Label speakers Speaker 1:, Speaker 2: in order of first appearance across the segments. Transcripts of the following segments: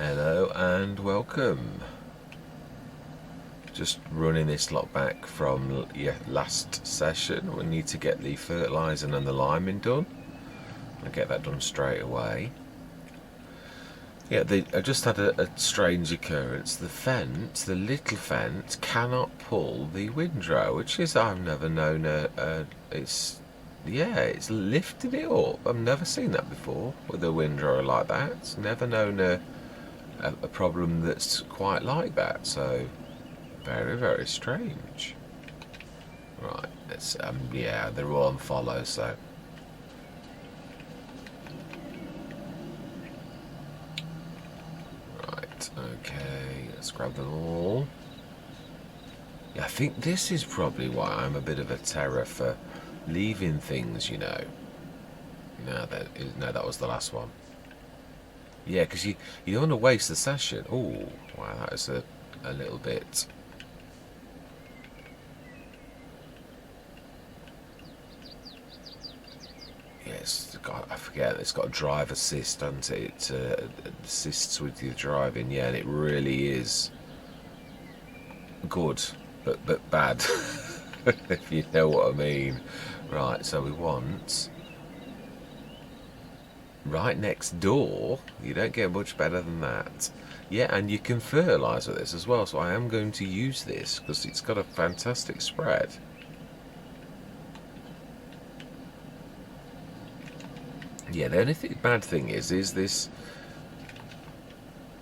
Speaker 1: Hello and welcome. Just running this lot back from last session. We need to get the fertiliser and the liming done. I'll get that done straight away. Yeah, I just had a strange occurrence. The little fence cannot pull the windrow, which is, I've never known it's lifted it up. I've never seen that before with a windrow like that. It's never known a problem that's quite like that, so very, very strange. Right, let's they're all on follow, so right, okay, let's grab them all. Yeah, I think this is probably why I'm a bit of a terror for leaving things, you know. No, that was the last one. Yeah, because you don't want to waste the session. Oh, wow, that is a little bit. Yes, I forget. It's got a drive assist, doesn't it? It assists with your driving. Yeah, and it really is good, but bad, if you know what I mean. Right, so we want. Right next door, you don't get much better than that. Yeah, and you can fertilise with this as well, so I am going to use this because it's got a fantastic spread. Yeah, the only bad thing is this,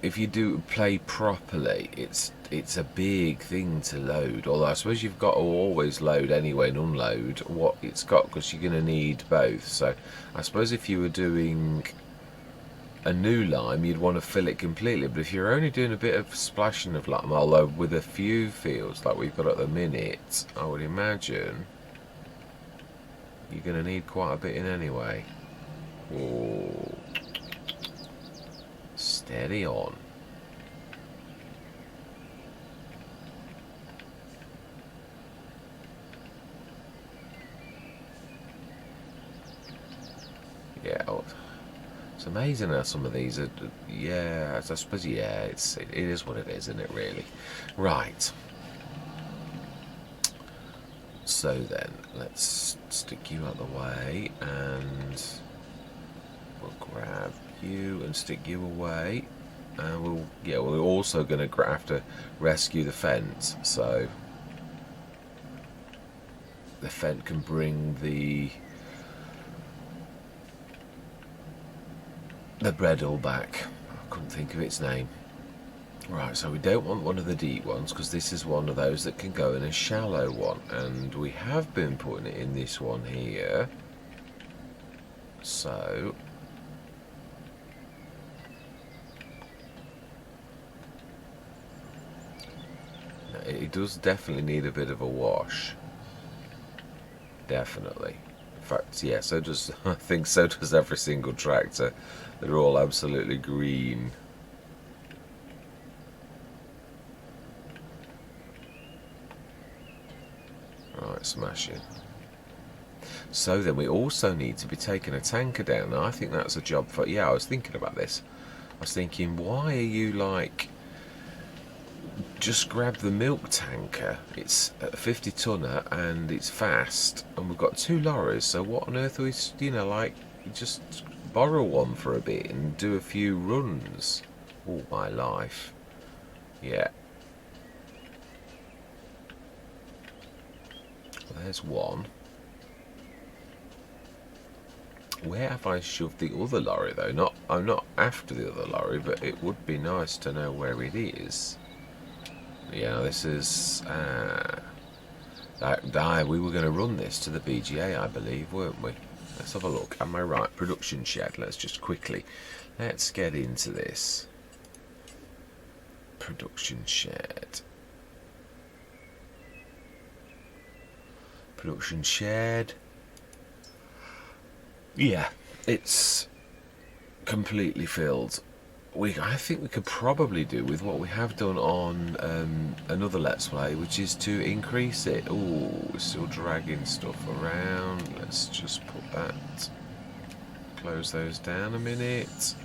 Speaker 1: if you do play properly, it's a big thing to load, although I suppose you've got to always load anyway and unload what it's got because you're going to need both. So I suppose if you were doing a new lime, you'd want to fill it completely, but if you're only doing a bit of splashing of lime, although with a few fields like we've got at the minute, I would imagine you're going to need quite a bit in anyway. Oh, steady on. Yeah, it's amazing how some of these are. Yeah, I suppose. Yeah, it is what it is, isn't it? Really. Right. So then, let's stick you out the way, and we'll grab you and stick you away. And we're also going to have to rescue the fence, so the fence can bring the breadle back. I couldn't think of its name. Right, so we don't want one of the deep ones because this is one of those that can go in a shallow one, and we have been putting it in this one here. So it does definitely need a bit of a wash. Definitely. In fact, yeah, so does I think so does every single tractor. They're all absolutely green. Right, smashing. So then we also need to be taking a tanker down. Now I think that's a job for. Yeah, I was thinking about this. I was thinking, why are you like? Just grab the milk tanker. It's a 50 tonner and it's fast, and we've got 2 lorries. So what on earth are we, just borrow one for a bit and do a few runs. All my life. Yeah. There's one. Where have I shoved the other lorry though? I'm not after the other lorry, but it would be nice to know where it is. Yeah, this is we were going to run this to the BGA, I believe, weren't we? Let's have a look. Am I right? Production shed. Let's get into this. Production shed. Production shed. Yeah, it's completely filled. I think we could probably do with what we have done on another Let's Play, which is to increase it. Oh, we're still dragging stuff around. Let's just put that. Close those down a minute.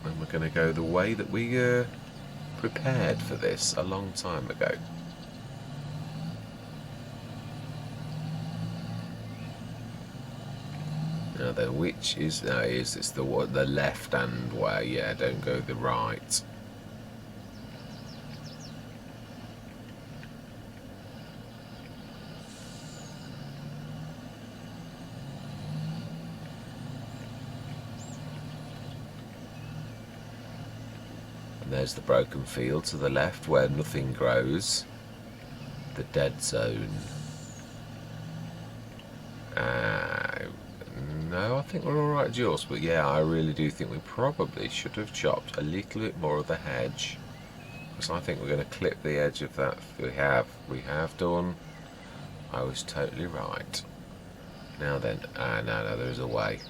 Speaker 1: And we're going to go the way that we prepared for this a long time ago. Now then, which is it's the left hand way? Yeah, don't go the right. There's the broken field to the left where nothing grows. The dead zone. No, I think we're alright just, but yeah, I really do think we probably should have chopped a little bit more of the hedge. Because I think we're going to clip the edge of that. We have done. I was totally right. Now then, no, there is a way.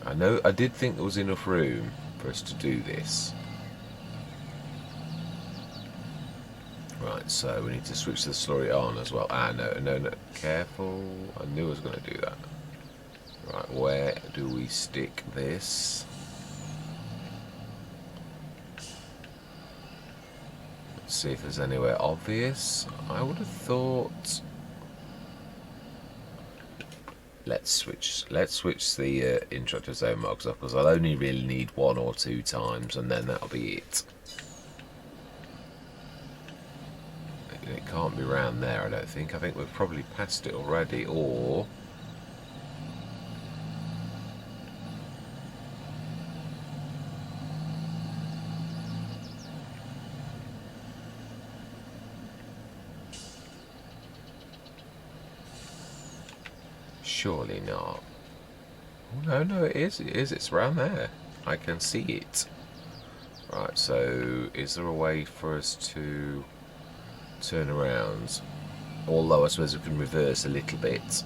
Speaker 1: I did think there was enough room for us to do this. Right, so we need to switch the slurry on as well. No, careful. I knew I was going to do that. Right, where do we stick this? Let's see if there's anywhere obvious. I would have thought... Let's switch the intro to zone marks up, because I'll only really need 1 or 2 times and then that'll be it. It can't be round there, I don't think. I think we've probably passed it already, or... Surely not. Oh, no, it is. It's around there. I can see it. Right, so is there a way for us to turn around? Although I suppose we can reverse a little bit.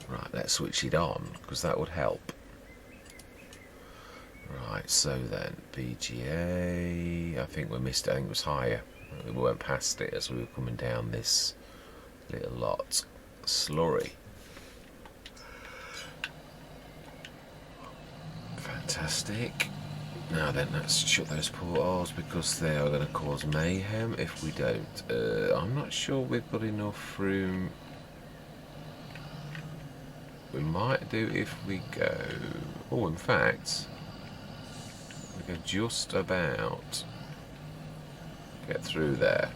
Speaker 1: Right, let's switch it on, because that would help. Right, so then, BGA, I think we missed it, I think it was higher. We went past it as we were coming down this little lot. Slurry. Fantastic. Now then, let's shut those portholes, because they are going to cause mayhem if we don't. I'm not sure we've got enough room. We might do if we go... Oh, in fact, we can just about get through there.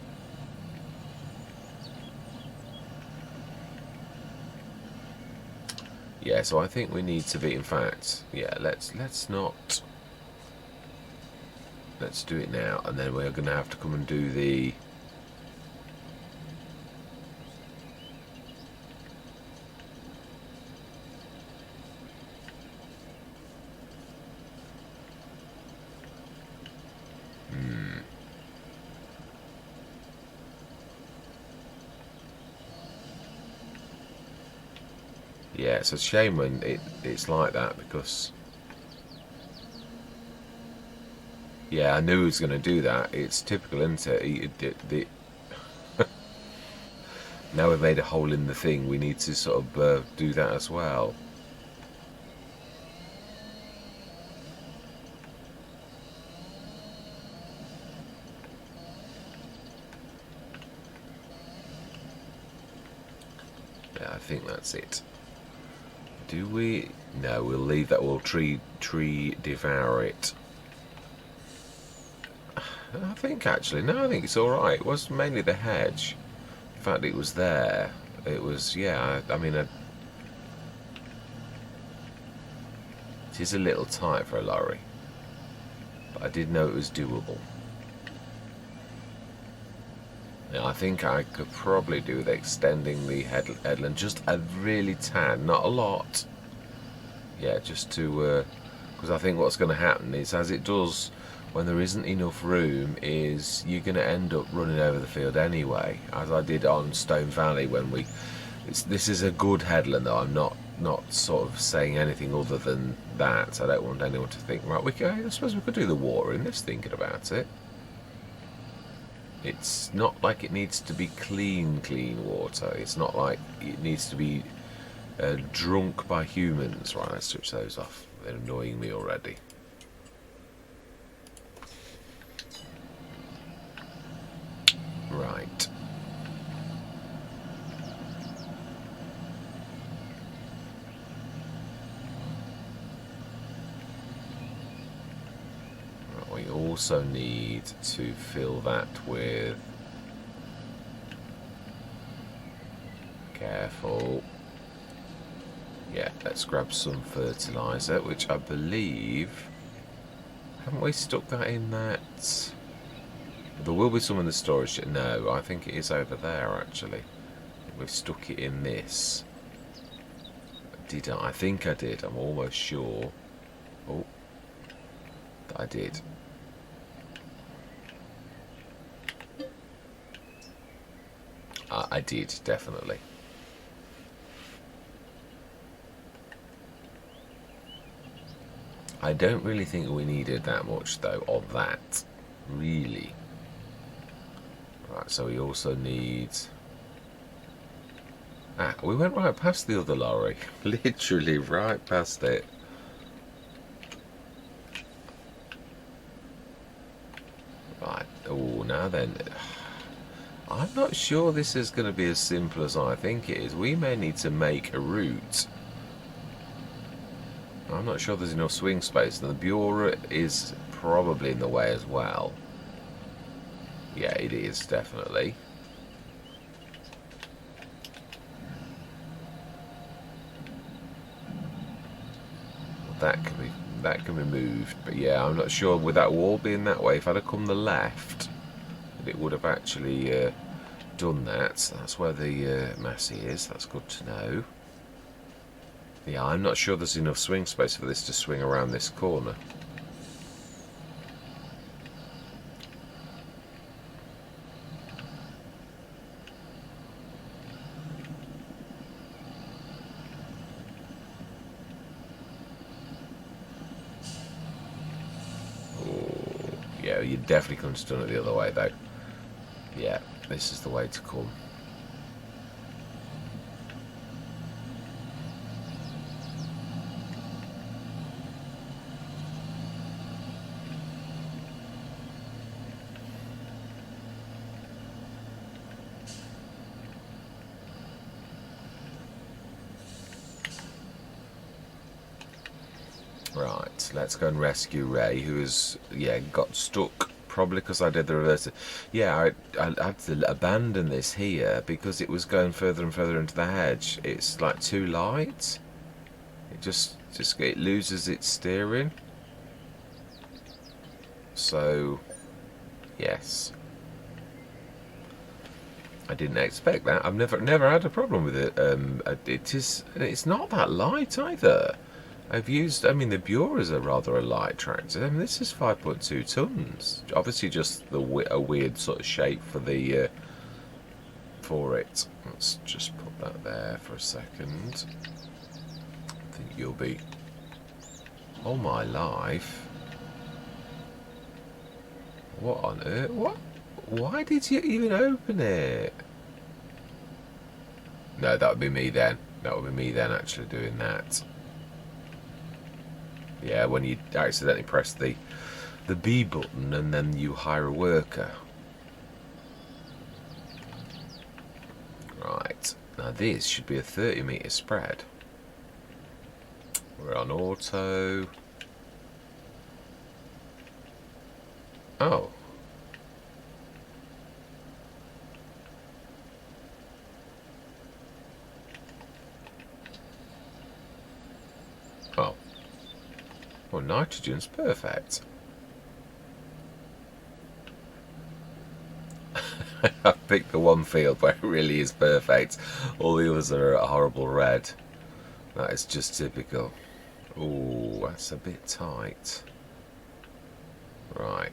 Speaker 1: Yeah, so I think we need to be, in fact, yeah, let's not... Let's do it now, and then we're going to have to come and do the... Yeah, it's a shame when it's like that, because... Yeah, I knew he was going to do that. It's typical, isn't it? Now we've made a hole in the thing, we need to sort of do that as well. Yeah, I think that's it. Do we? No, we'll leave that. We'll tree devour it. I think actually, no, I think it's all right. It was mainly the hedge. In fact, it was there. It was, yeah. I mean, it is a little tight for a lorry, but I did know it was doable. Now, I think I could probably do with extending the headland just a really tad, not a lot. Yeah, just to, because I think what's going to happen is, as it does when there isn't enough room, is you're going to end up running over the field anyway, as I did on Stone Valley when we... this is a good headland though, I'm not not sort of saying anything other than that. I don't want anyone to think, right, I suppose we could do the water in this, thinking about it. It's not like it needs to be clean water. It's not like it needs to be drunk by humans. Right, let's switch those off. They're annoying me already. Right. We also need to fill that with... Careful. Yeah, let's grab some fertiliser, which I believe... Haven't we stuck that in that... There will be some in the storage. No, I think it is over there, actually. We've stuck it in this. Did I? I think I did. I'm almost sure. Oh, I did. I did, definitely. I don't really think we needed that much, though, of that. Really. Right, so we also need... Ah, we went right past the other lorry. Literally right past it. Right, oh, now then... I'm not sure this is going to be as simple as I think it is. We may need to make a route. I'm not sure there's enough swing space. And the Bureau is probably in the way as well. Yeah, it is, definitely. That can be moved. But yeah, I'm not sure with that wall being that way. If I'd have come the left, it would have actually done that. That's where the Massey is. That's good to know. Yeah, I'm not sure there's enough swing space for this to swing around this corner. Oh, yeah, you definitely couldn't have done it the other way, though. Yeah, this is the way to come. Right, let's go and rescue Ray, who has, yeah, got stuck. Probably because I did the reverse. Yeah, I had to abandon this here because it was going further and further into the hedge. It's like too light. It it loses its steering. So, yes. I didn't expect that. I've never had a problem with it. It's not that light either. I mean, the Bureau is a light tractor. I mean, this is 5.2 tons. Obviously, just a weird sort of shape for the for it. Let's just put that there for a second. I think you'll be. Oh my life! What on earth? What? Why did you even open it? No, that would be me then. That would be me then actually doing that. Yeah, when you accidentally press the B button and then you hire a worker. Right, now this should be a 30-metre spread. We're on auto. Oh. Oh. Well, nitrogen's perfect. I picked the one field where it really is perfect. All the others are a horrible red. That is just typical. Ooh, that's a bit tight. Right.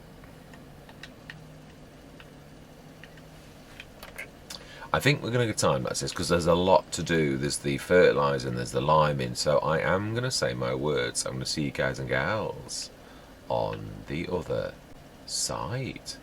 Speaker 1: I think we're going to go time lapse this because there's a lot to do. There's the fertiliser and there's the liming. So I am going to say my words. I'm going to see you guys and gals on the other side.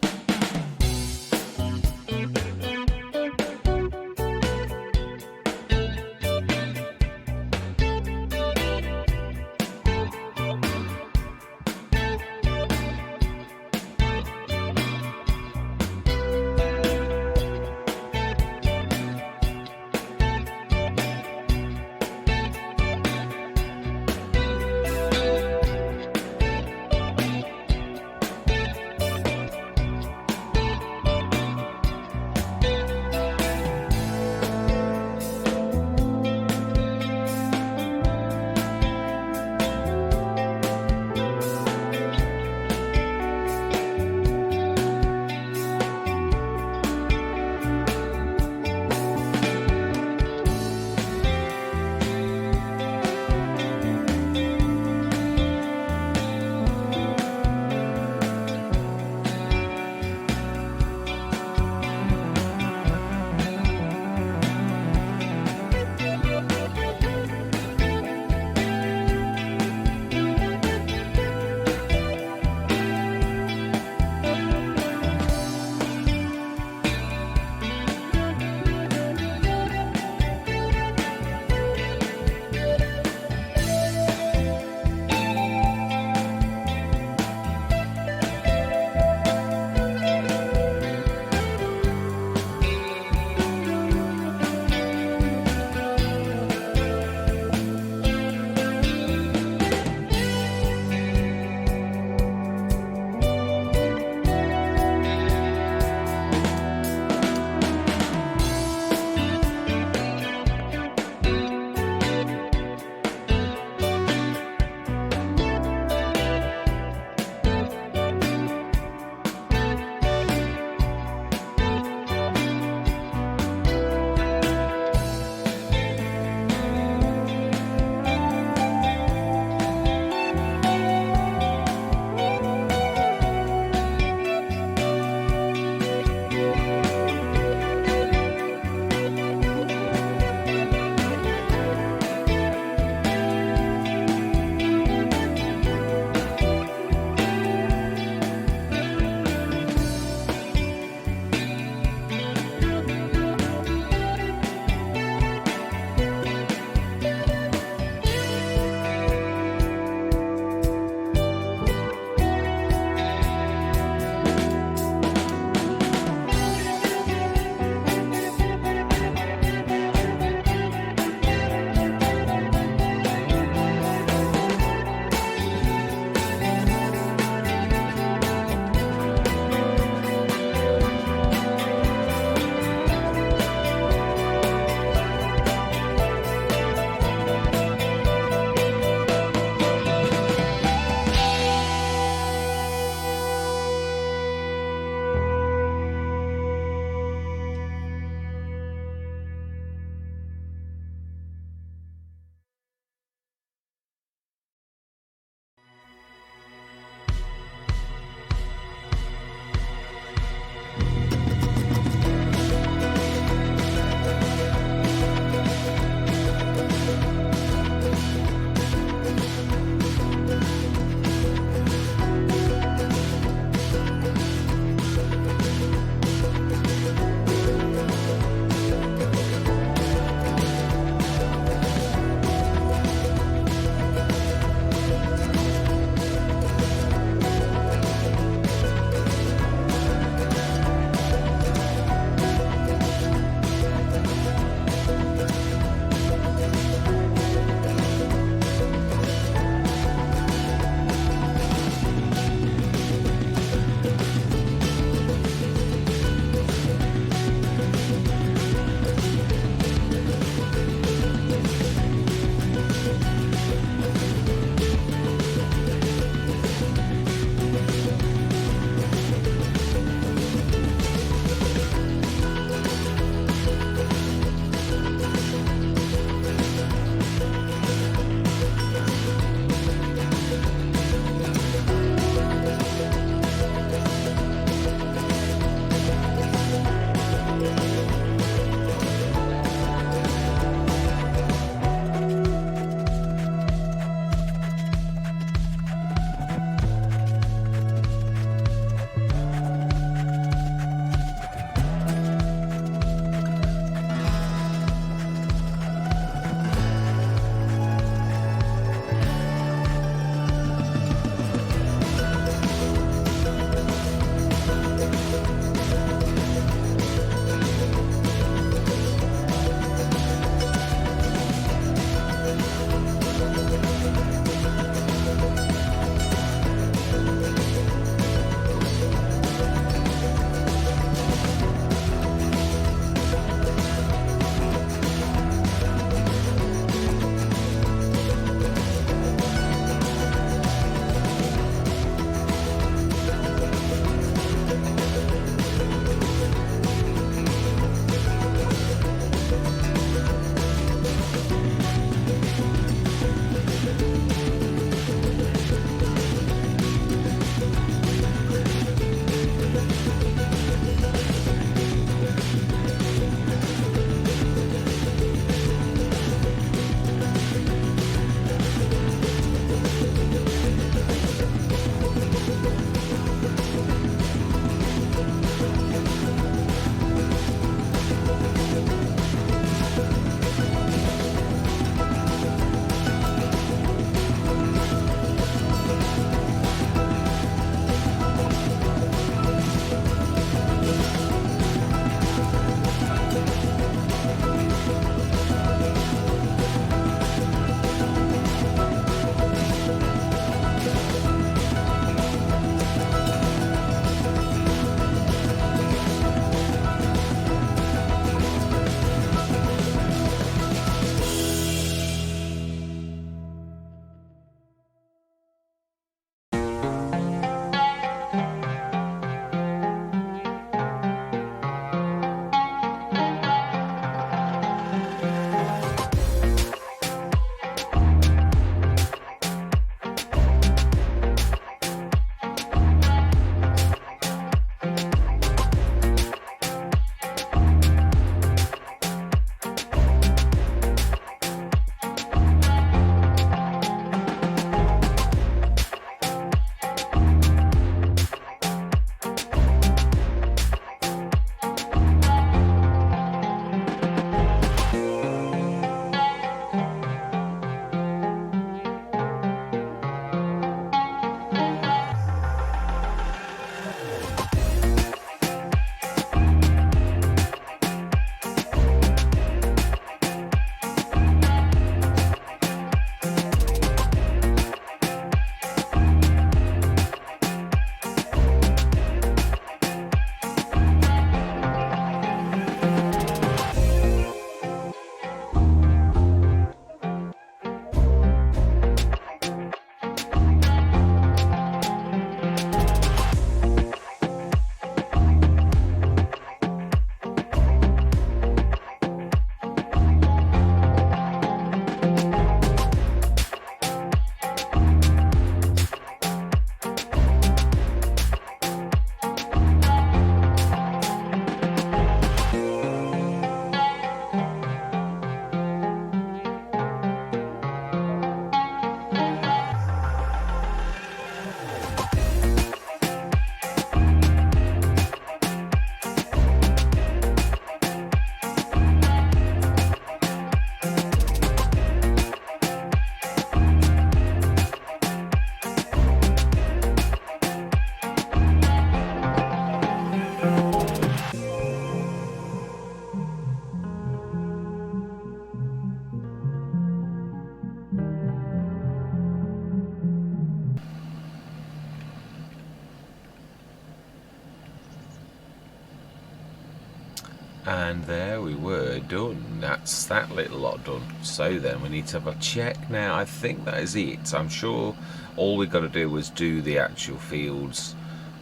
Speaker 1: And there we were, done. That's that little lot done. So then we need to have a check now. I think that is it. I'm sure all we got to do was do the actual fields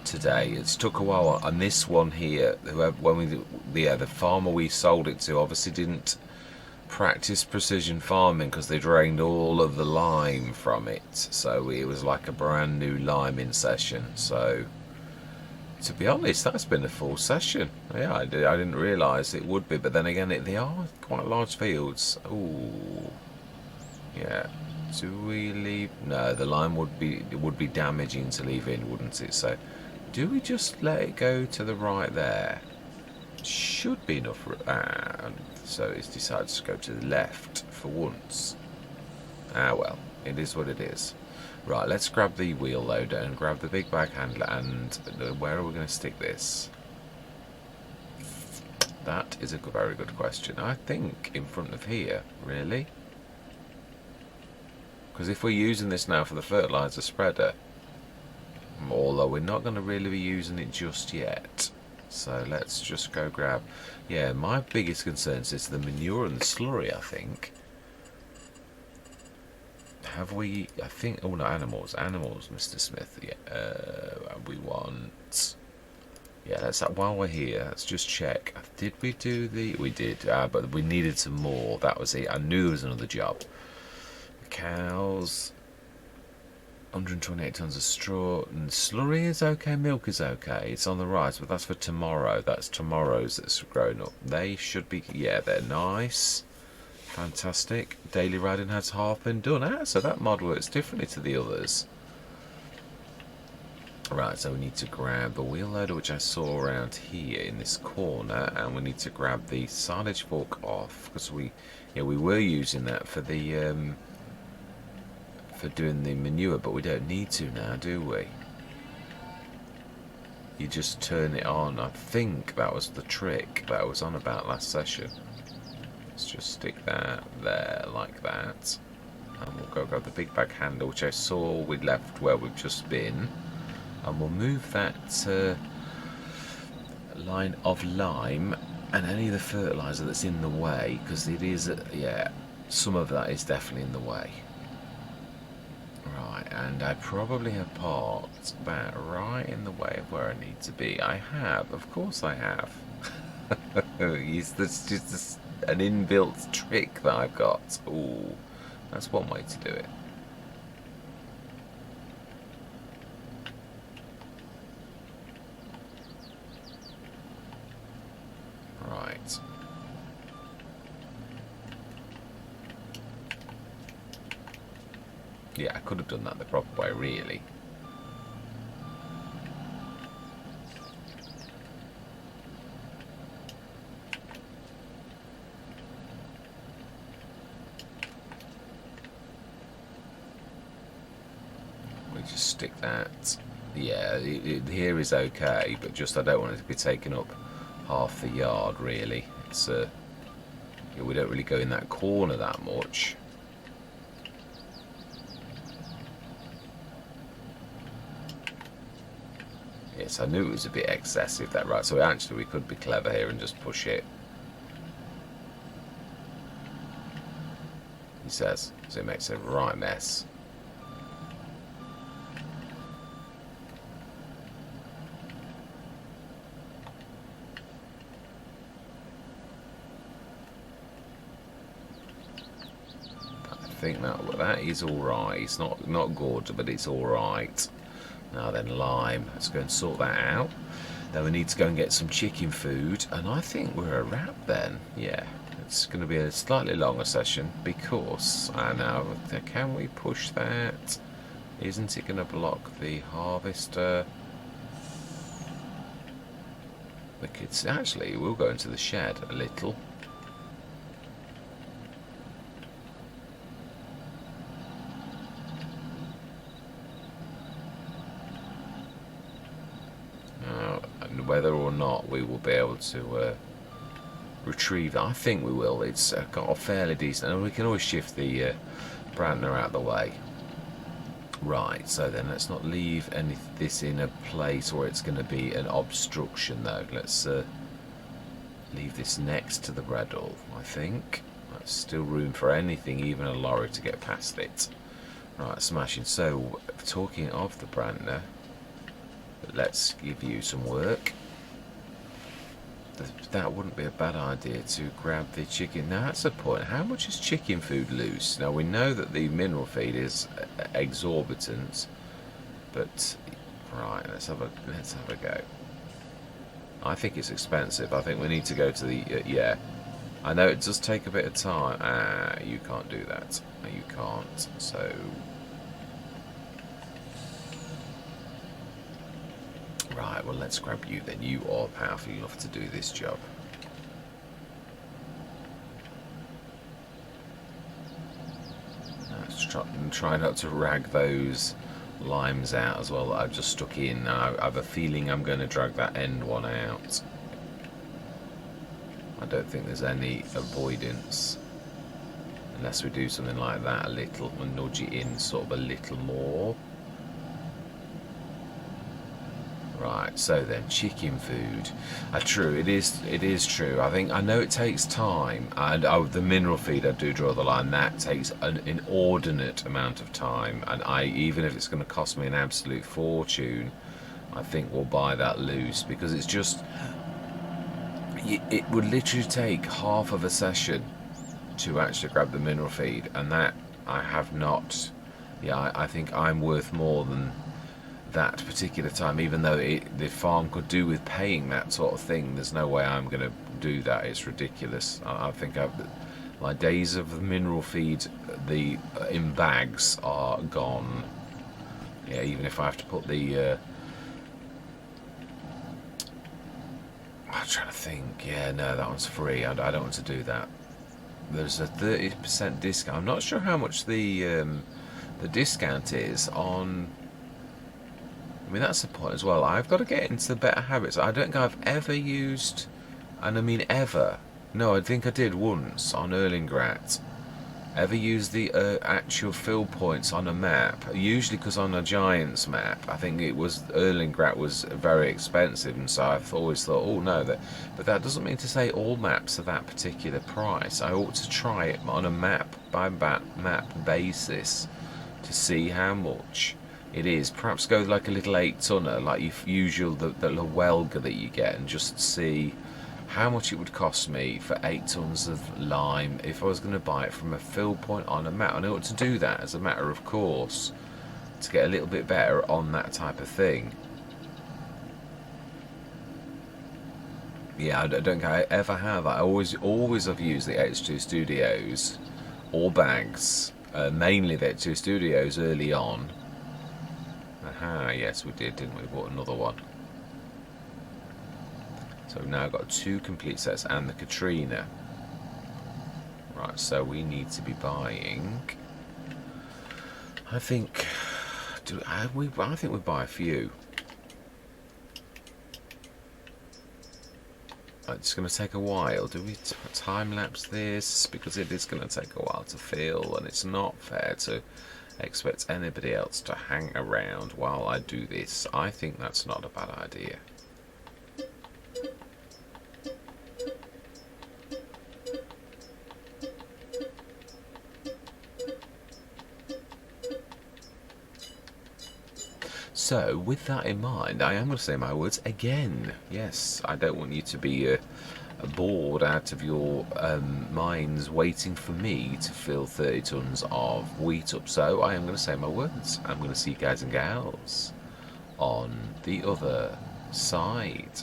Speaker 1: today. It's took a while. And this one here, the farmer we sold it to obviously didn't practice precision farming because they drained all of the lime from it. So it was like a brand new liming session. So to be honest, that's been a full session. Yeah, I didn't realise it would be, but then again, they are quite large fields. Ooh, yeah. Do we leave? No, the lime would be damaging to leave in, wouldn't it? So, do we just let it go to the right there? Should be enough. So it's decided to go to the left for once. Ah well, it is what it is. Right, let's grab the wheel loader and grab the big bag handler, and where are we going to stick this? That is a very good question. I think in front of here, really? Because if we're using this now for the fertiliser spreader, although we're not going to really be using it just yet, so let's just go grab... Yeah, my biggest concerns is the manure and the slurry, I think. Have we... I think... Oh, no, animals, Mr. Smith. Yeah, we want... Yeah, let's... While we're here, let's just check. Did we do the... We did, but we needed some more. That was it. I knew there was another job. Cows... 128 tons of straw. And slurry is okay, milk is okay. It's on the right, but that's for tomorrow. That's tomorrow's that's grown up. They should be... Yeah, they're nice. Fantastic. Daily riding has half been done. So that mod works differently to the others. Right, so we need to grab the wheel loader, which I saw around here in this corner, and we need to grab the silage fork off because we were using that for the for doing the manure, but we don't need to now, do we? You just turn it on. I think that was the trick that I was on about last session. Let's just stick that there like that, and we'll go grab the big bag handle, which I saw we'd left where we've just been, and we'll move that line of lime and any of the fertiliser that's in the way, because it is, yeah, some of that is definitely in the way. Right, and I probably have parked that right in the way of where I need to be. I have, of course I have. That's just an inbuilt trick that I've got. Ooh, that's one way to do it. Right. Yeah, I could have done that the proper way, really. We just stick that. Yeah, here is okay, but just I don't want it to be taking up half the yard, really. It's yeah, we don't really go in that corner that much. Yes, I knew it was a bit excessive, that, right? So actually we could be clever here and just push it. He says, so it makes a right mess. I think that is all right. It's not good, but it's all right. Now then, lime. Let's go and sort that out. Then we need to go and get some chicken food, and I think we're a wrap then. Yeah, it's going to be a slightly longer session because I know. Can we push that? Isn't it going to block the harvester? We could actually. We'll go into the shed a little. Whether or not we will be able to retrieve that. I think we will. It's got a fairly decent, and we can always shift the Brantner out of the way. Right, so then let's not leave this in a place where it's going to be an obstruction though. Let's leave this next to the Bredel, I think. There's still room for anything, even a lorry, to get past it. Right, smashing. So, talking of the Brandner, let's give you some work. That wouldn't be a bad idea to grab the chicken. Now that's the point. How much is chicken food loose? Now we know that the mineral feed is exorbitant, but right, let's have a go. I think it's expensive. I think we need to go to the yeah. I know it does take a bit of time. You can't do that. You can't. So. Right, well let's grab you then. You are powerful enough to do this job. Let's try not to rag those limes out as well that I've just stuck in. I have a feeling I'm going to drag that end one out. I don't think there's any avoidance. Unless we do something like that a little and nudge it in sort of a little more. Right, so then chicken food. True, it is true. I know it takes time, and the mineral feed, I do draw the line. That takes an inordinate amount of time, and even if it's going to cost me an absolute fortune, I think we'll buy that loose, because it's just it would literally take half of a session to actually grab the mineral feed, and that I have not. Yeah, I think I'm worth more than that particular time, even though the farm could do with paying that sort of thing. There's no way I'm going to do that. It's ridiculous. I think my days of the mineral feed in bags are gone. Yeah, even if I have to put the I'm trying to think. Yeah, no, that one's free. I don't want to do that. There's a 30% discount. I'm not sure how much the discount is on. I mean, that's the point as well. I've got to get into the better habits. I don't think I've ever used, and I mean ever. No, I think I did once on Erlingrat. Ever used the actual fill points on a map? Usually because on a Giants map, I think it was Erlingrat was very expensive, and so I've always thought, oh no, but that doesn't mean to say all maps are that particular price. I ought to try it on a map by map basis to see how much it is. Perhaps go like a little 8-tonner, like your usual the Welga that you get, and just see how much it would cost me for 8 tons of lime if I was going to buy it from a fill point on a map. And I ought to do that as a matter of course to get a little bit better on that type of thing. Yeah, I don't think I ever have. I always have used the H2 Studios or bags, mainly the H2 Studios early on. Aha, yes we did, didn't we? Bought another one. So we've now got 2 complete sets and the Katrina. Right, so we need to be buying. I think we buy a few. It's going to take a while. Do we time lapse this? Because it is going to take a while to fill, and it's not fair to expect anybody else to hang around while I do this. I think that's not a bad idea. So, with that in mind, I am going to say my words again. Yes, I don't want you to be bored out of your minds waiting for me to fill 30 tons of wheat up. So, I am going to say my words. I'm going to see you guys and gals on the other side.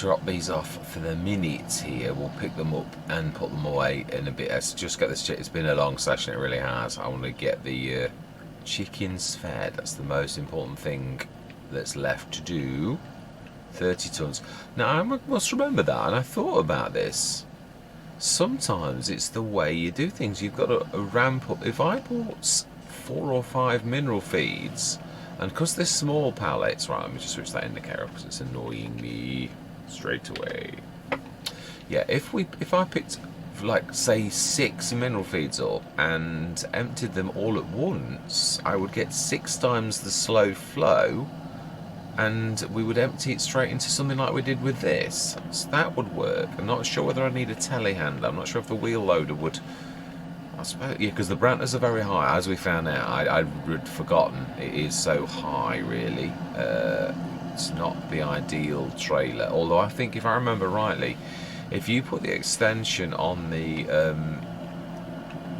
Speaker 1: drop these off for the minute here. We'll pick them up and put them away in a bit. Let's just get this. It's been a long session, it really has. I want to get the chickens fed. That's the most important thing that's left to do. 30 tons. Now I must remember that, and I thought about this. Sometimes it's the way you do things. You've got to ramp up. If I bought 4 or 5 mineral feeds, and because they're small pallets, right, let me just switch that indicator because it's annoying me straight away. Yeah, if I picked, like, say 6 mineral feeds up and emptied them all at once, I would get 6 times the slow flow, and we would empty it straight into something like we did with this. So that would work. I'm not sure whether I need a telehandler. I'm not sure if the wheel loader would. I suppose, yeah, because the Brantners are very high, as we found out. I'd forgotten. It is so high, really. It's not the ideal trailer. Although I think, if I remember rightly, if you put the extension on the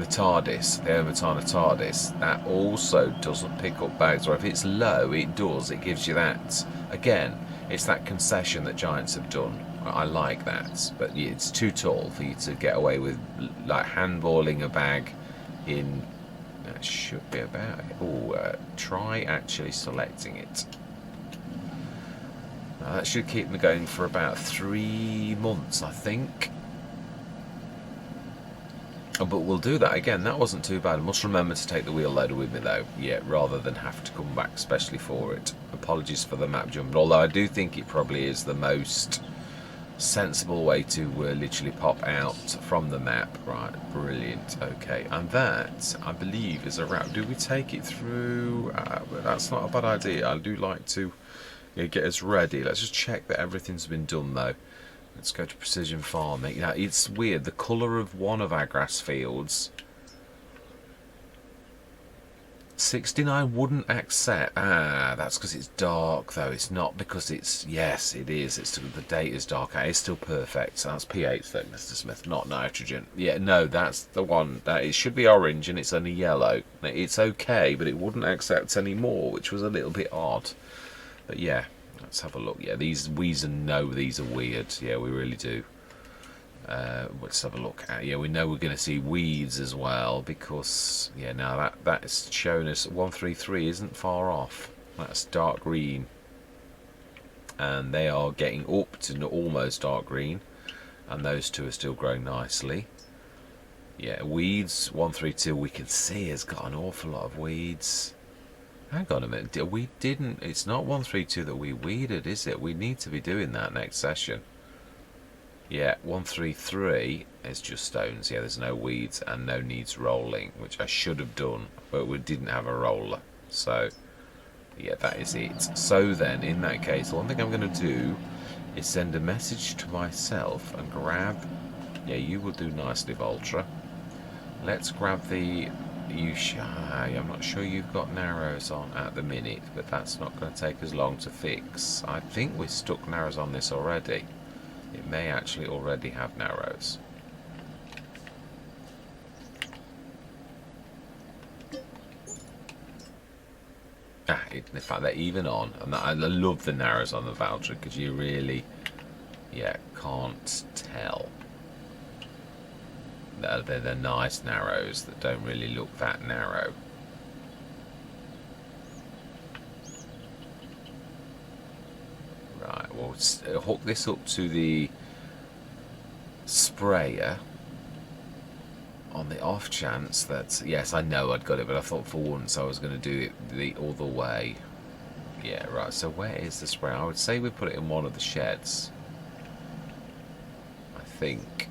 Speaker 1: TARDIS, the Overtana TARDIS, that also doesn't pick up bags. Or if it's low, it does. It gives you that. Again, it's that concession that Giants have done. I like that, but yeah, it's too tall for you to get away with, like, handballing a bag in. That should be about it. Oh, try actually selecting it. Now, that should keep me going for about 3 months, I think. But we'll do that again. That wasn't too bad. I must remember to take the wheel loader with me, though. Yeah, rather than have to come back specially for it. Apologies for the map jump. Although I do think it probably is the most sensible way to literally pop out from the map. Right, brilliant. Okay, and that, I believe, is a route. Do we take it through? That's not a bad idea. I do like to get us ready. Let's just check that everything's been done, though. Let's go to precision farming. Now, it's weird. The colour of one of our grass fields, 69 wouldn't accept. That's because it's dark, though. It's not because it's. Yes, it is. It's the date is dark. It's still perfect. So that's pH, though, Mr. Smith, not nitrogen. Yeah, no, that's the one. That it should be orange and it's only yellow. It's okay, but it wouldn't accept any more, which was a little bit odd. But yeah. Let's have a look. Yeah, these these are weird. Yeah, we really do. Let's have a look at. Yeah, we know we're going to see weeds as well because yeah, now that's shown us 133 isn't far off. That's dark green, and they are getting up to almost dark green, and those two are still growing nicely. Yeah, weeds 132 we can see has got an awful lot of weeds. Hang on a minute, we didn't, it's not 132 that we weeded, is it? We need to be doing that next session. Yeah, 133 is just stones. Yeah, there's no weeds and no needs rolling, which I should have done, but we didn't have a roller. So, yeah, that is it. So then, in that case, one thing I'm going to do is send a message to myself and grab, yeah, you will do nicely, Voltra. Let's grab the... I'm not sure you've got narrows on at the minute, but that's not going to take as long to fix. I think we stuck narrows on this already. It may actually already have narrows. In fact, they're even on, and I love the narrows on the Valtra because you really, yeah, can't tell. They're the nice narrows that don't really look that narrow. Right, we'll hook this up to the sprayer on the off chance that, yes, I know I'd got it, but I thought for once I was going to do it the other way. Yeah, right, so where is the sprayer? I would say we put it in one of the sheds. I think.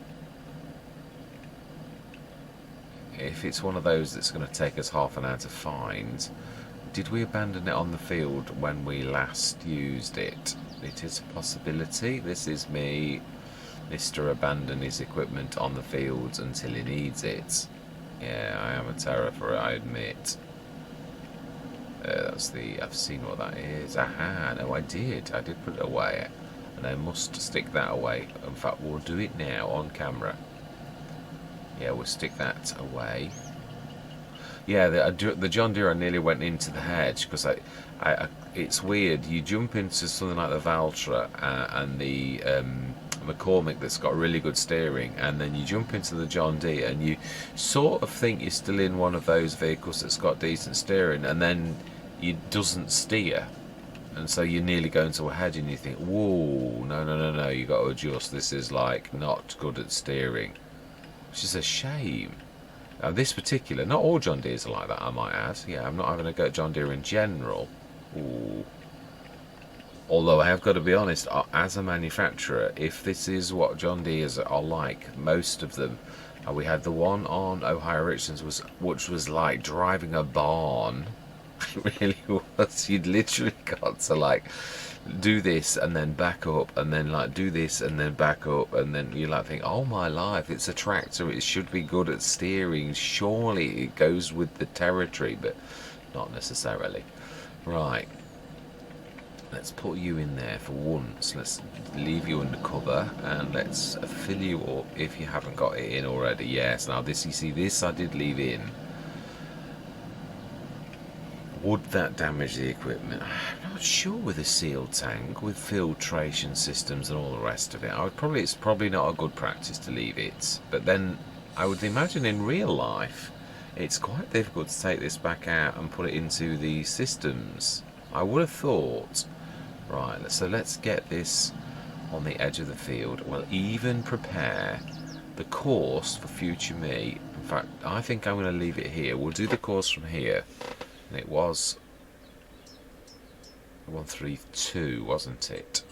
Speaker 1: If it's one of those that's going to take us half an hour to find, did we abandon it on the field when we last used it? It is a possibility. This is me, Mr. Abandon his equipment on the fields until he needs it. Yeah, I am a terror for it, I admit. That's the... I've seen what that is. Aha, no, I did put it away. And I must stick that away. In fact, we'll do it now on camera. Yeah, we'll stick that away. Yeah, the John Deere nearly went into the hedge because it's weird. You jump into something like the Valtra and the McCormick that's got really good steering, and then you jump into the John Deere and you sort of think you're still in one of those vehicles that's got decent steering, and then it doesn't steer, and so you're nearly going to a hedge and you think, whoa, no, you got to adjust. This is like not good at steering, which is a shame. Now this particular, not all John Deeres are like that, I might add. Yeah, I'm not having a go at John Deere in general. Ooh. Although I have got to be honest, as a manufacturer, if this is what John Deere's are like, most of them, we had the one on Ohio Richlands, which was like driving a barn. It really was. You'd literally got to like do this and then back up, and then like do this and then back up, and then you like think, oh my life, it's a tractor, it should be good at steering, surely it goes with the territory, but not necessarily. Right, let's put you in there for once. Let's leave you under cover and let's fill you up if you haven't got it in already. Yes, now this, you see, this I did leave in. Would that damage the equipment? I'm not sure with a sealed tank, with filtration systems and all the rest of it. It's probably not a good practice to leave it. But then I would imagine in real life, it's quite difficult to take this back out and put it into the systems. I would have thought. Right, so let's get this on the edge of the field. We'll even prepare the course for future me. In fact, I think I'm going to leave it here. We'll do the course from here. And it was 132, wasn't it?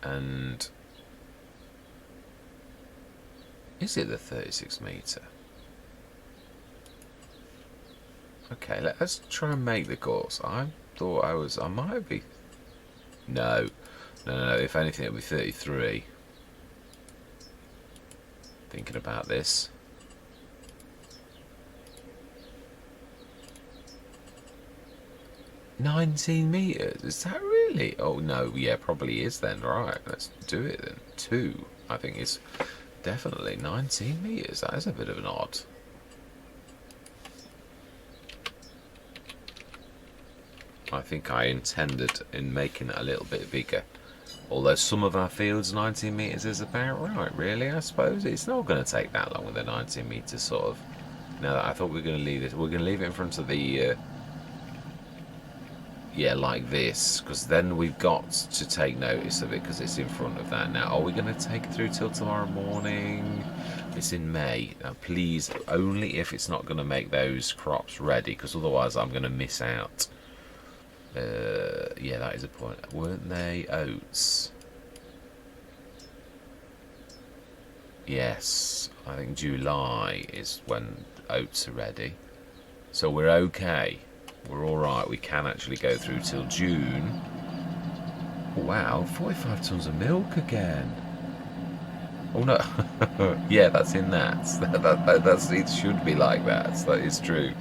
Speaker 1: And is it the 36 metre? Okay, let's try and make the course. I thought I might be. No. If anything, it'll be 33. Thinking about this. $19 meters? Is that really? Oh no, yeah, probably is then. Right, let's do it then. 2, I think it's definitely 19 meters. That is a bit of an odd. I think I intended in making it a little bit bigger. Although some of our fields, 19 meters is about right, really, I suppose. It's not going to take that long with a 19 meters sort of. Now that I thought we were going to leave it, we're going to leave it in front of the. Yeah, like this, because then we've got to take notice of it because it's in front of that. Now, are we going to take it through till tomorrow morning? It's in May. Now, please, only if it's not going to make those crops ready, because otherwise I'm going to miss out. Yeah, that is a point. Weren't they oats? Yes, I think July is when oats are ready. So we're okay. We're alright. We can actually go through till June. Wow, 45 tons of milk again. Oh no. Yeah, that's in that. That's it should be like that. That is true.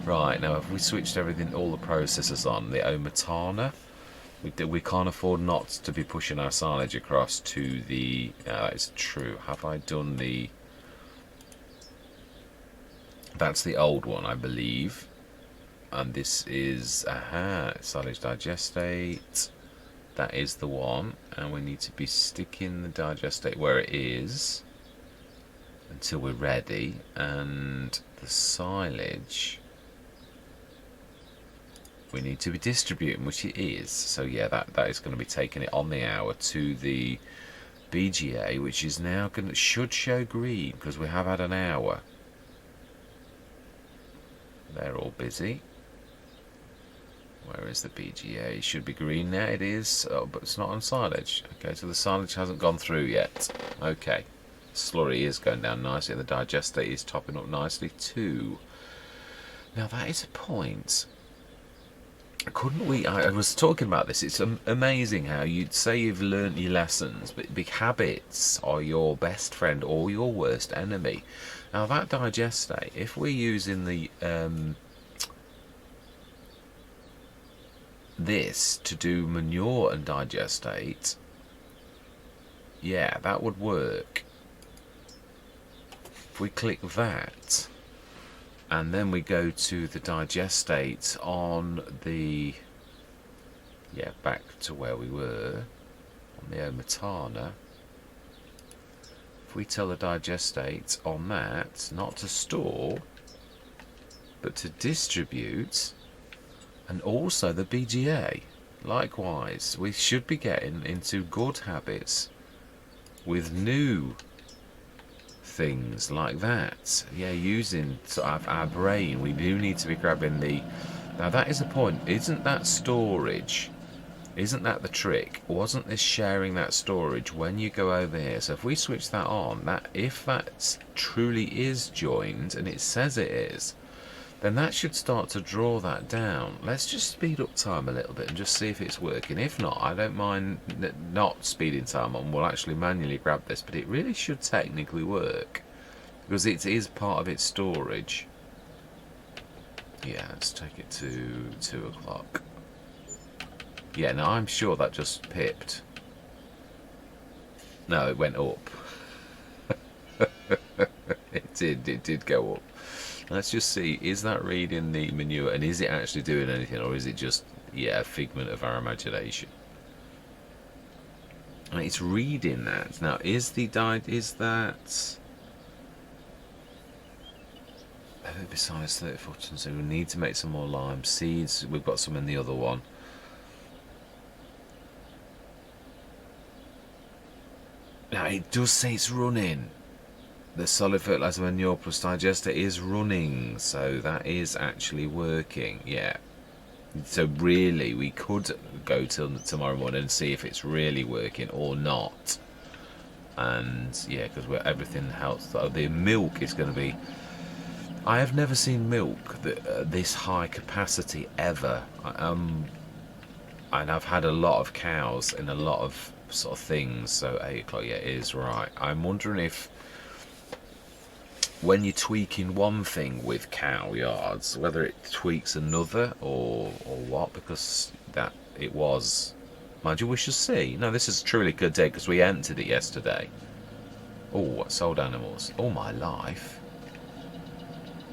Speaker 1: Right, now if we switched everything, all the processors on, the Omatana, we can't afford not to be pushing our silage across to the, that is true. Have I done the, that's the old one, I believe. And this is, silage digestate. That is the one. And we need to be sticking the digestate where it is until we're ready. And the silage, we need to be distributing, which it is. So yeah, that is going to be taking it on the hour to the BGA, which is now going to, should show green because we have had an hour. They're all busy. Where is the BGA? It should be green now. It is, but it's not on silage. Okay, so the silage hasn't gone through yet. Okay, slurry is going down nicely. The digestate is topping up nicely too. Now that is a point. Couldn't we? I was talking about this. It's amazing how you'd say you've learnt your lessons, but big habits are your best friend or your worst enemy. Now that digestate, if we're using the this to do manure and digestate, yeah, that would work. If we click that, And then we go to the digestate on the, back to where we were, on the Omatana. If we tell the digestate on that not to store, but to distribute, and also the BGA, likewise, we should be getting into good habits with new things like that. Using sort of our brain. We do need to be grabbing the... Now that is a point. Isn't that storage? Isn't that the trick? Wasn't this sharing that storage when you go over here? So if we switch that on, that if that truly is joined, and it says it is, then that should start to draw that down. Let's just speed up time a little bit and just see if it's working. If not, I don't mind not speeding time on. We'll actually manually grab this, but it really should technically work because it is part of its storage. Let's take it to 2 o'clock. Now I'm sure that just pipped. No, it went up. It did go up. Let's just see, is that reading the manure, and is it actually doing anything, or is it just, a figment of our imagination? And it's reading that. Now, is that... Besides 34 tons, so we need to make some more lime seeds. We've got some in the other one. Now, it does say it's running. The solid fertiliser manure plus digester is running, so that is actually working. So really, we could go till tomorrow morning and see if it's really working or not. And because everything helps. The milk is going to be... I have never seen milk this high capacity ever. And I've had a lot of cows in a lot of sort of things. So 8 o'clock, it is right. I'm wondering if, when you're tweaking one thing with cow yards, whether it tweaks another or what, because that it was... Mind you, we shall see. No, this is truly a good day because we entered it yesterday. Oh, sold animals. All my life.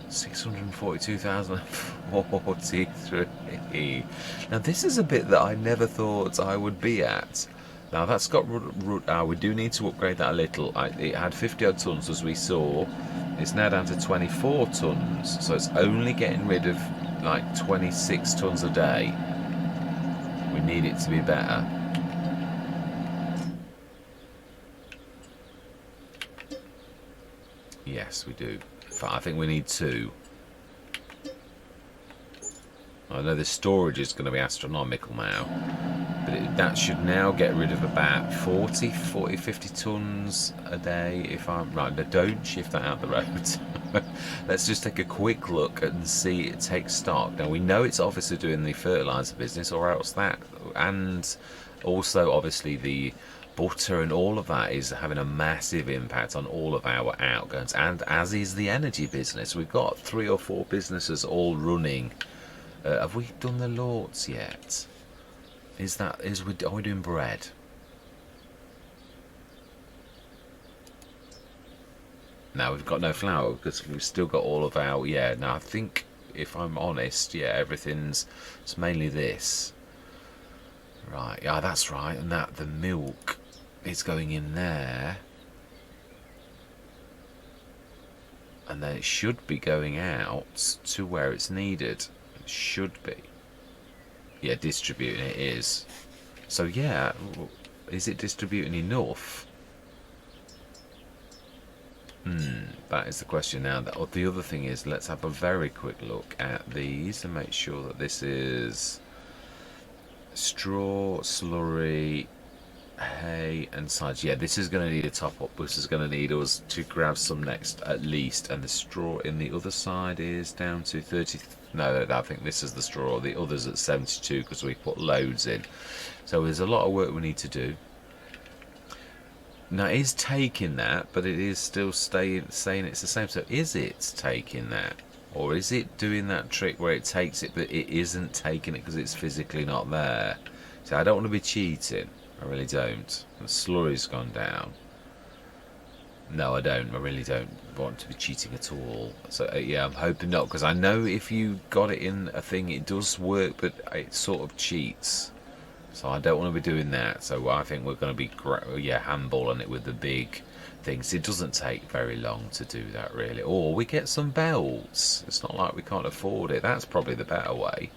Speaker 1: 642,043. Now this is a bit that I never thought I would be at. Now that's got... we do need to upgrade that a little. It had 50 odd tons as we saw. It's now down to 24 tons, so it's only getting rid of like 26 tons a day. We need it to be better. Yes, we do. I think we need 2. I know the storage is going to be astronomical now, but that should now get rid of about 40, 50 tons a day, if I'm right. Now, don't shift that out the road. Let's just take a quick look and see it take stock. Now, we know it's obviously doing the fertiliser business, or else that, and also obviously the butter and all of that is having a massive impact on all of our outgoings, and as is the energy business. We've got 3 or 4 businesses all running. Have we done the Lords yet? Are we doing bread? Now we've got no flour because we've still got all of our... now I think, if I'm honest, everything's... It's mainly this. Right, that's right. And that the milk is going in there. And then it should be going out to where it's needed. It should be. Distributing it is. So is it distributing enough? That is the question now. The other thing is, let's have a very quick look at these and make sure that this is straw, slurry, hay and sides. This is going to need a top up. This is going to need us to grab some next at least. And the straw in the other side is down to 30. No, I think this is the straw. The other's at 72 because we put loads in. So there's a lot of work we need to do. Now it is taking that, but it is still saying it's the same. So is it taking that? Or is it doing that trick where it takes it but it isn't taking it because it's physically not there? So I don't want to be cheating. I really don't. The slurry's gone down. No, I don't. I really don't want to be cheating at all. So yeah, I'm hoping not, because I know if you got it in a thing, it does work, but it sort of cheats. So I don't want to be doing that. So I think we're going to be handballing it with the big things. It doesn't take very long to do that, really. Or we get some belts. It's not like we can't afford it. That's probably the better way.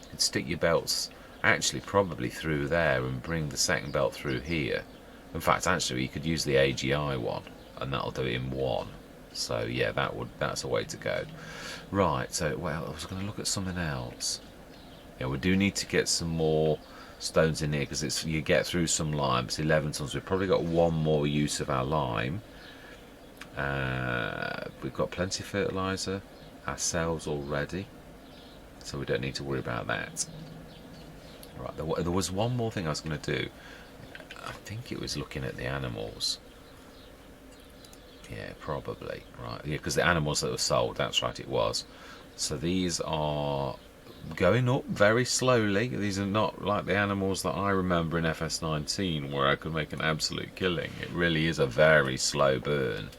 Speaker 1: You could stick your belts actually probably through there and bring the second belt through here. In fact, actually, you could use the AGI one, and that'll do it in one. So yeah, that's a way to go. Right. So well, I was going to look at something else. Yeah, we do need to get some more stones in here, because you get through some lime. It's 11 tons. We've probably got one more use of our lime. We've got plenty of fertiliser ourselves already, so we don't need to worry about that. Right, there was one more thing I was going to do. I think it was looking at the animals. Yeah, probably. Right, yeah, because the animals that were sold, that's right, it was. So these are going up very slowly. These are not like the animals that I remember in FS19, where I could make an absolute killing. It really is a very slow burn.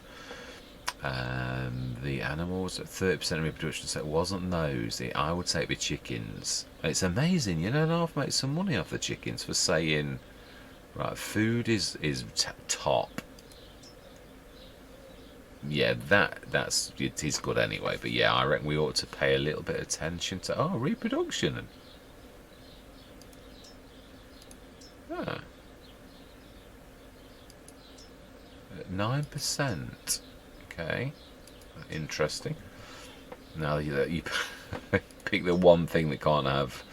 Speaker 1: The animals at 30% reproduction, so it wasn't those. I would say it'd be chickens. It's amazing, you know, and I've made some money off the chickens for saying, right, food is top. Yeah, it is good anyway. But yeah, I reckon we ought to pay a little bit of attention to reproduction. 9%. Okay, interesting. Now you pick the one thing that can't have,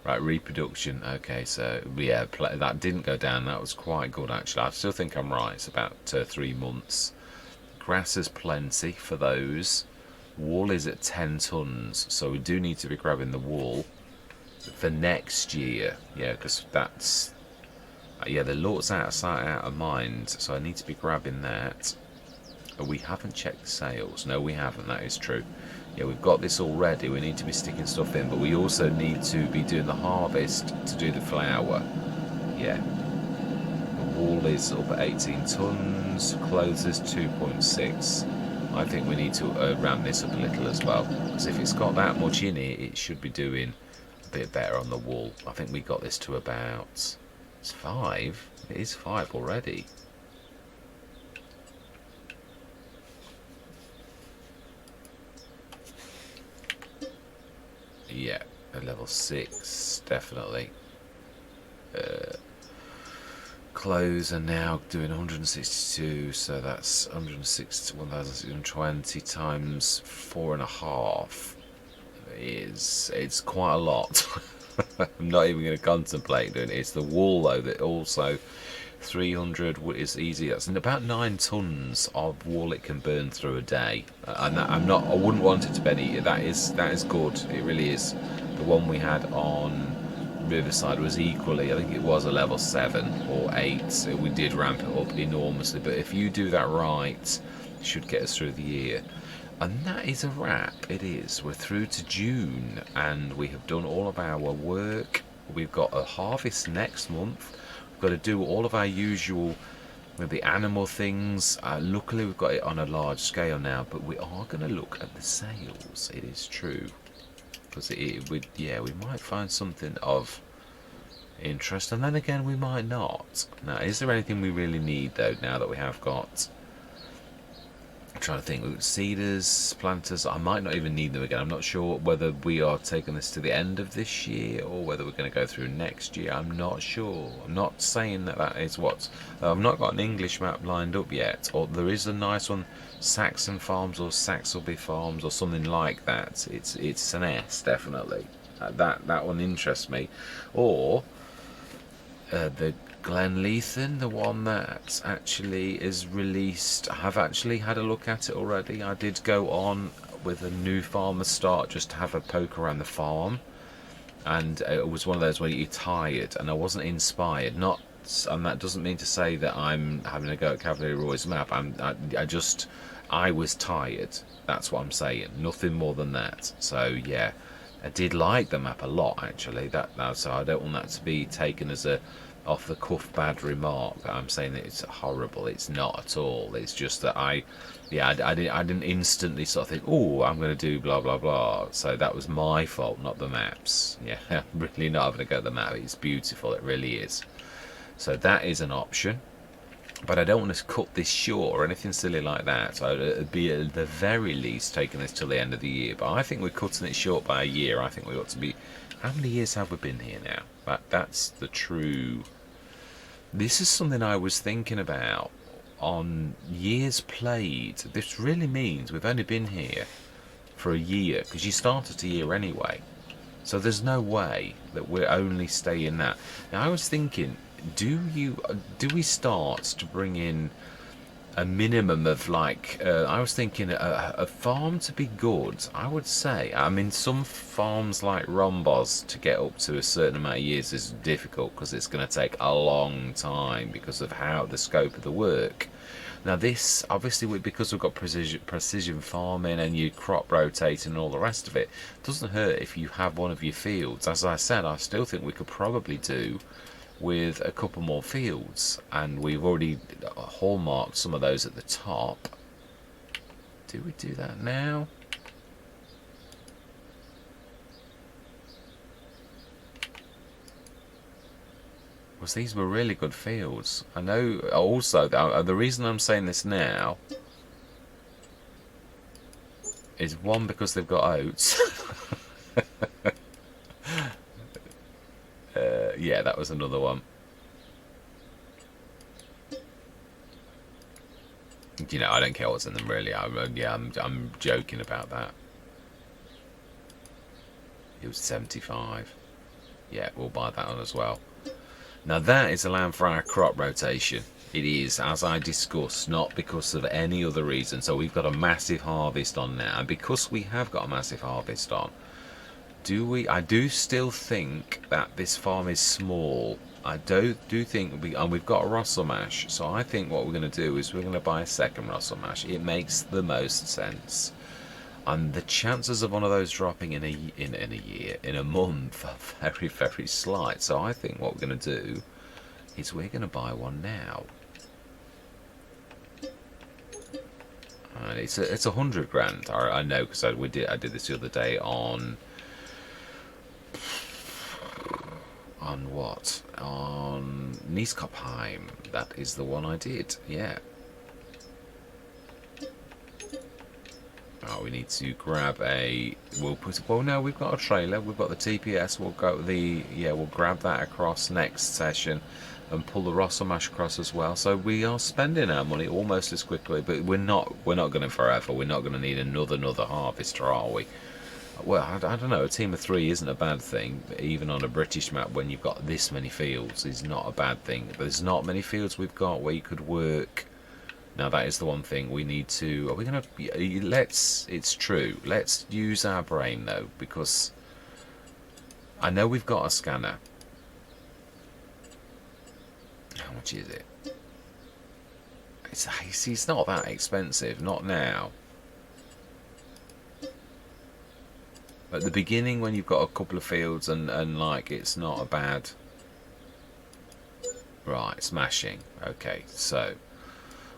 Speaker 1: right, reproduction. Okay, so yeah, that didn't go down. That was quite good actually. I still think I'm right. It's about 3 months. Grass is plenty for those. Wool is at 10 tons, so we do need to be grabbing the wool for next year. Yeah, because that's the lot's out of sight, out of mind. So I need to be grabbing that. We haven't checked the sales. No, we haven't. That is true. Yeah, we've got this already. We need to be sticking stuff in, but we also need to be doing the harvest to do the flour. Yeah. Wool is up at 18 tons, clothes is 2.6. I think we need to ramp this up a little as well, because if it's got that much in it, it should be doing a bit better on the wool. I think we got this to about, it's 5. It is 5 already. Yeah, at level 6, definitely. Clothes are now doing 162, so that's 1,620 times 4.5 it's quite a lot. I'm not even going to contemplate doing it. It's the wool though that also 300 is easy. That's about 9 tons of wool it can burn through a day, and I wouldn't want it to be any. That is good. It really is. The one we had on Riverside was equally, I think it was a level 7 or 8, so we did ramp it up enormously, but if you do that right, it should get us through the year. And that is a wrap. It is. We're through to June, and we have done all of our work. We've got a harvest next month. We've got to do all of our usual with the animal things. Luckily we've got it on a large scale now, but we are going to look at the sales. It is true, because we might find something of interest, and then again we might not. Now, is there anything we really need though, now that we have got, I'm trying to think, seeders, planters? I might not even need them again. I'm not sure whether we are taking this to the end of this year or whether we're going to go through next year. I'm not sure. I'm not saying that is what. I've not got an English map lined up yet, or there is a nice one, Saxon Farms or Saxelby Farms or something like that. It's an S, definitely. That one interests me. Or the Glenleithen, the one that actually is released. I have actually had a look at it already. I did go on with a new farmer start just to have a poke around the farm, and it was one of those where you're tired, and I wasn't inspired. And that doesn't mean to say that I'm having a go at Cavalier Roy's map. I was tired. That's what I'm saying. Nothing more than that. So yeah, I did like the map a lot, actually. So I don't want that to be taken as a off the cuff bad remark that I'm saying that it's horrible. It's not at all. It's just that I didn't instantly sort of think, oh, I'm going to do blah blah blah. So that was my fault, not the maps. Yeah, I'm really not having to go at the map. It's beautiful. It really is. So that is an option. But I don't want to cut this short or anything silly like that. So it'd be at the very least taking this till the end of the year. But I think we're cutting it short by a year. I think we ought to be... How many years have we been here now? That's the true... This is something I was thinking about on years played. This really means we've only been here for a year, because you started a year anyway. So there's no way that we're only staying that. Now I was thinking, do we start to bring in a minimum of like I was thinking a farm to be good, I would say. I mean, some farms like Rombos to get up to a certain amount of years is difficult because it's going to take a long time because of how the scope of the work. Now this, obviously, because we've got precision farming and you crop rotating and all the rest of it, doesn't hurt if you have one of your fields. As I said, I still think we could probably do with a couple more fields, and we've already hallmarked some of those at the top. Do we do that now? Because these were really good fields. I know also the reason I'm saying this now is one, because they've got oats. Yeah, that was another one. You know, I don't care what's in them really. I'm joking about that. It was 75. Yeah, we'll buy that one as well. Now that is allowing for our crop rotation. It is, as I discussed, not because of any other reason. So we've got a massive harvest on now, and because we have got a massive harvest on, I do still think that this farm is small. I do think and we've got a Russell mash, so I think what we're going to do is we're going to buy a second Russell mash. It makes the most sense, and the chances of one of those dropping in a month are very, very slight. So I think what we're going to do is we're going to buy one now, and it's 100 grand. I know, because I did this the other day on what? On Nieskopheim. That is the one I did, yeah. Oh, we need to grab well, no, we've got a trailer, we've got the TPS, we'll grab that across next session and pull the Russell mash across as well. So we are spending our money almost as quickly, but we're not going to forever. We're not going to need another harvester, are we? Well, I don't know, a team of 3 isn't a bad thing, even on a British map when you've got this many fields is not a bad thing. But there's not many fields we've got where you could work. Now that is the one thing we need to... Are we going to... It's true. Let's use our brain, though, because I know we've got a scanner. How much is it? It's not that expensive. Not now. At the beginning, when you've got a couple of fields and like, it's not a bad... Right, smashing. Okay, so...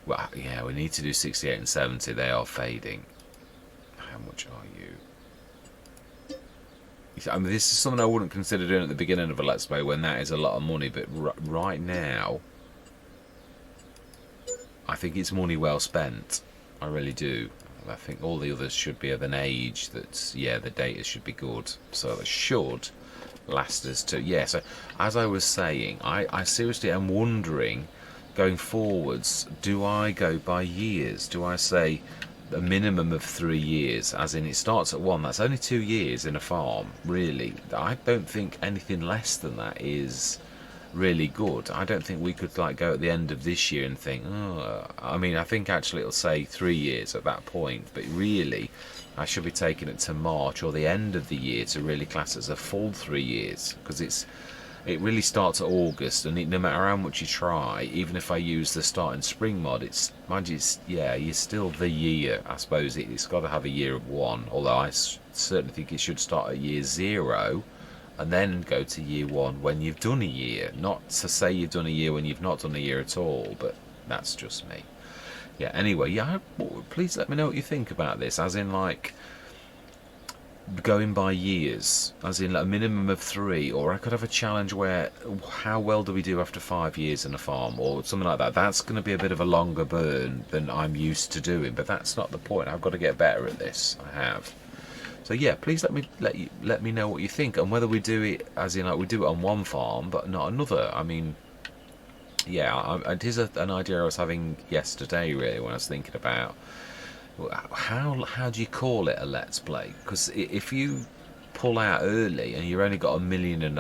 Speaker 1: Well, yeah, we need to do 68 and 70. They are fading. How much are you? I mean, this is something I wouldn't consider doing at the beginning of a Let's Play when that is a lot of money, but right now, I think it's money well spent. I really do. I think all the others should be of an age that, yeah, the data should be good. So it should last us to... Yeah, so as I was saying, I seriously am wondering, going forwards, do I go by years? Do I say a minimum of 3 years, as in it starts at 1? That's only 2 years in a farm, really. I don't think anything less than that is really good. I don't think we could like go at the end of this year and think, oh, I mean, I think actually it'll say 3 years at that point, but really I should be taking it to March or the end of the year to really class it as a full 3 years, because It really starts at August, and no matter how much you try, even if I use the start in spring mod, it's, mind you, you're still the year. I suppose it's got to have a year of one, although I certainly think it should start at year 0 and then go to year 1 when you've done a year. Not to say you've done a year when you've not done a year at all, but that's just me. Yeah, anyway, yeah, please let me know what you think about this, as in, like, going by years, as in, like, a minimum of 3, or I could have a challenge where how well do we do after 5 years in a farm, or something like that. That's going to be a bit of a longer burn than I'm used to doing, but that's not the point. I've got to get better at this. I have. So yeah, please let me know what you think, and whether we do it, as in, like, we do it on one farm but not another. I mean, yeah, it is an idea I was having yesterday, really, when I was thinking about how do you call it a let's play? Because if you pull out early and you've only got 1.5 million,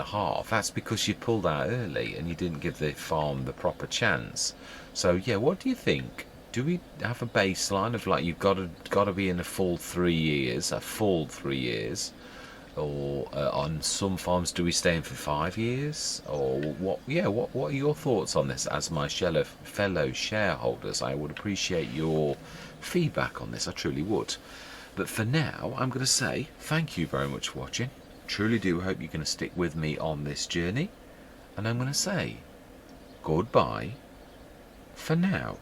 Speaker 1: that's because you pulled out early and you didn't give the farm the proper chance. So yeah, what do you think? Do we have a baseline of, like, you've got to be in a full 3 years, or on some farms do we stay in for 5 years, or what? Yeah, what are your thoughts on this? As my fellow shareholders, I would appreciate your feedback on this. I truly would. But for now, I'm going to say thank you very much for watching. Truly do hope you're going to stick with me on this journey, and I'm going to say goodbye for now.